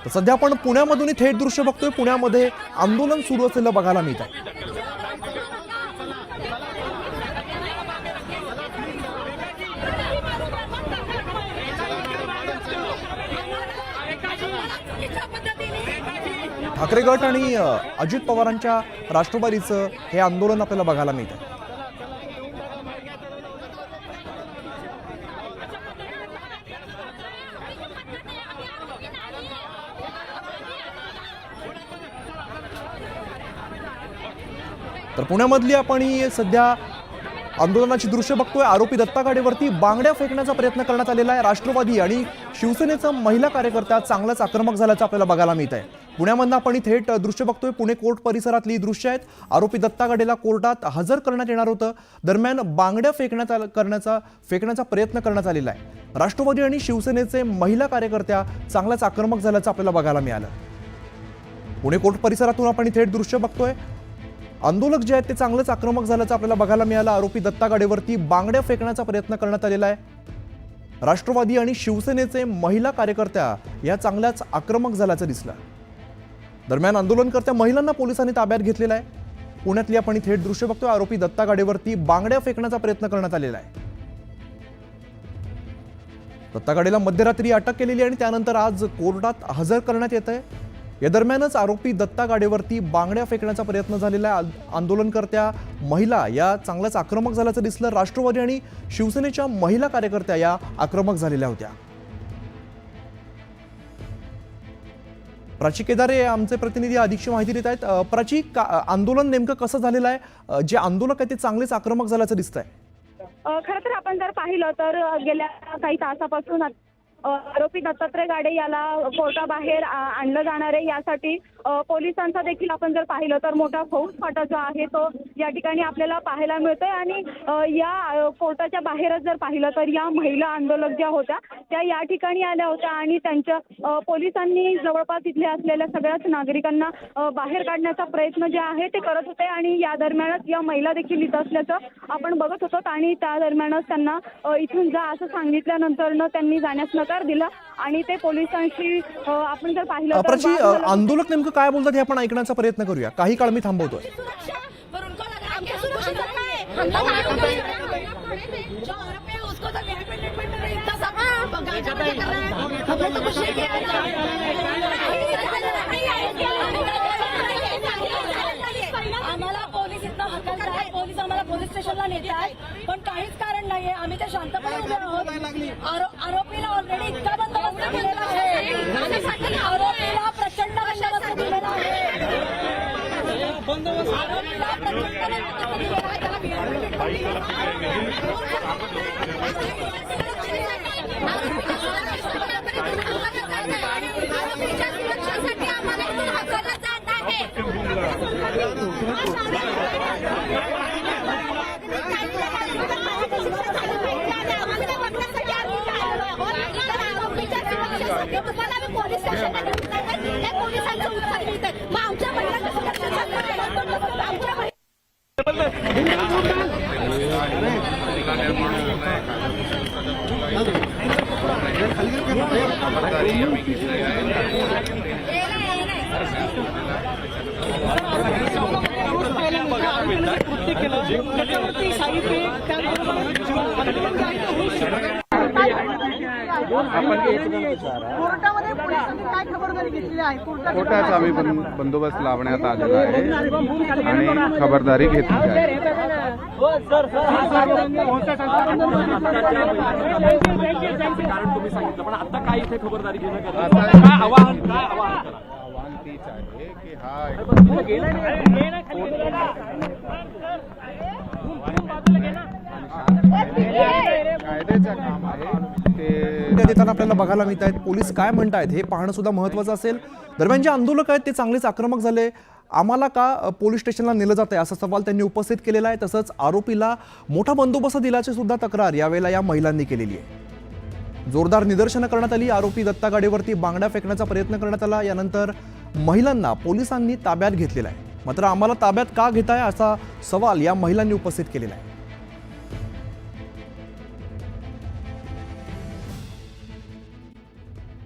तर सध्या आपण पुण्यामधून थेट दृश्य बघतोय। पुण्यामध्ये आंदोलन सुरू असलेलं बघायला मिळत आहे। ठाकरे गट आणि अजित पवारांच्या राष्ट्रवादीचं हे आंदोलन आपल्याला बघायला मिळतं। तर पुण्यामधली आपण ही सध्या आंदोलनाची दृश्य बघतोय। आरोपी दत्ता गाडेवरती बांगड्या फेकण्याचा प्रयत्न करण्यात आलेला आहे। राष्ट्रवादी आणि शिवसेनेचा महिला कार्यकर्ता चांगलाच आक्रमक झाल्याचं आपल्याला बघायला मिळत आहे। पुण्यामधनं आपण थेट दृश्य बघतोय। पुणे कोर्ट परिसरातली दृश्य आहेत। आरोपी दत्ता गाडेला कोर्टात हजर करण्यात येणार होतं। दरम्यान बांगड्या फेकण्याचा प्रयत्न करण्यात आलेला आहे। राष्ट्रवादी आणि शिवसेनेचे महिला कार्यकर्त्या चांगलाच आक्रमक झाल्याचं आपल्याला बघायला मिळालं। पुणे कोर्ट परिसरातून आपण थेट दृश्य बघतोय। आंदोलक जे आहेत ते चांगलंच आक्रमक झाल्याचं आपल्याला बघायला मिळालं। आरोपी दत्ता गाडेवरती बांगड्या फेकण्याचा प्रयत्न करण्यात आलेला आहे। राष्ट्रवादी आणि शिवसेनेचे महिला कार्यकर्त्या या चांगल्याच आक्रमक झाल्याचं दिसलं। दरम्यान आंदोलनकर्त्या महिलांना पोलिसांनी ताब्यात घेतलेला आहे। पुण्यातली आपण थेट दृश्य बघतोय। आरोपी दत्ता गाडेवरती बांगड्या फेकण्याचा प्रयत्न करण्यात आलेला आहे। दत्ता गाडेला मध्यरात्री अटक केलेली आणि त्यानंतर आज कोर्टात हजर करण्यात येत आहे। या दरम्यानच आरोपी दत्ता गाडेवरती बांगड्या फेकण्याचा प्रयत्न झालेला आहे। आंदोलनकर्त्या महिला या चांगल्याच आक्रमक झाल्याचं दिसलं। राष्ट्रवादी आणि शिवसेनेच्या महिला कार्यकर्त्या या आक्रमक झालेल्या होत्या। प्राची केदारे आमचे प्रतिनिधी अधिकची माहिती देत आहेत। प्राची, आंदोलन नेमकं कसं झालेलं आहे? जे आंदोलक आहेत ते चांगलेच आक्रमक झाल्याचं दिसतंय। खरं तर आपण जर पाहिलं तर गेल्या काही तासापासून आरोपी दत्तात्रय गाडे याला कोर्टाबाहेर आणलं जाणार आहे। यासाठी पोलिसांचा देखील आपण जर पाहिलं तर मोठा फौजफाटा जो आहे तो या ठिकाणी आपल्याला पाहायला मिळतोय। आणि या कोर्टाच्या बाहेरच जर पाहिलं तर या महिला आंदोलक ज्या होत्या त्या या ठिकाणी आल्या होत्या आणि त्यांच्या पोलिसांनी जवळपास इथले असलेल्या सगळ्याच नागरिकांना बाहेर काढण्याचा प्रयत्न जे आहे ते करत होते। आणि या दरम्यानच या महिला देखील इथं असल्याचं आपण बघत होतो आणि त्या दरम्यानच त्यांना इथून जा असं सांगितल्यानंतर त्यांनी जाण्यास नकार दिला आणि ते पोलिसांशी आपण जर पाहिलं तर आंदोलक नेमकं काय बोलतात हे आपण ऐकण्याचा प्रयत्न करूया। काही काळ मी थांबवतोय। पोलीस आम्हाला पोलीस स्टेशनला नेत आहेत पण काहीच कारण नाहीये। आम्ही ते शांतपणे उभे आहोत। आरोपीला ऑलरेडी इतका बंदोबस्त केलेला आहे। आरोपीला प्रचंड बंदोबस्त दिलेला आहे। कोर्टाचा आम्ही बंदोबस्त लावण्यात आलेला आहे आणि खबरदारी घेतली आहे। कारण तुम्ही सांगितलं पण आता काय इथे खबरदारी घेणं काय आव्हान तीच आहे की हा कायद्याचं काम आहे ते देताना आपल्याला बघायला मिळत आहेत। पोलीस काय म्हणतायत हे पाहणं सुद्धा महत्त्वाचं असेल। दरम्यान जे आंदोलक आहेत ते चांगलेच आक्रमक झाले। आम्हाला का पोलीस स्टेशनला नेलं जातंय असा सवाल त्यांनी उपस्थित केलेला आहे। तसंच आरोपीला मोठा बंदोबस्त दिल्याची सुद्धा तक्रार यावेळेला या महिलांनी केलेली आहे। जोरदार निदर्शनं करण्यात आली। आरोपी दत्ता गाडेवरती बांगड्या फेकण्याचा प्रयत्न करण्यात आला। यानंतर महिलांना पोलिसांनी ताब्यात घेतलेला आहे। मात्र आम्हाला ताब्यात का घेताय असा सवाल या महिलांनी उपस्थित केलेला आहे।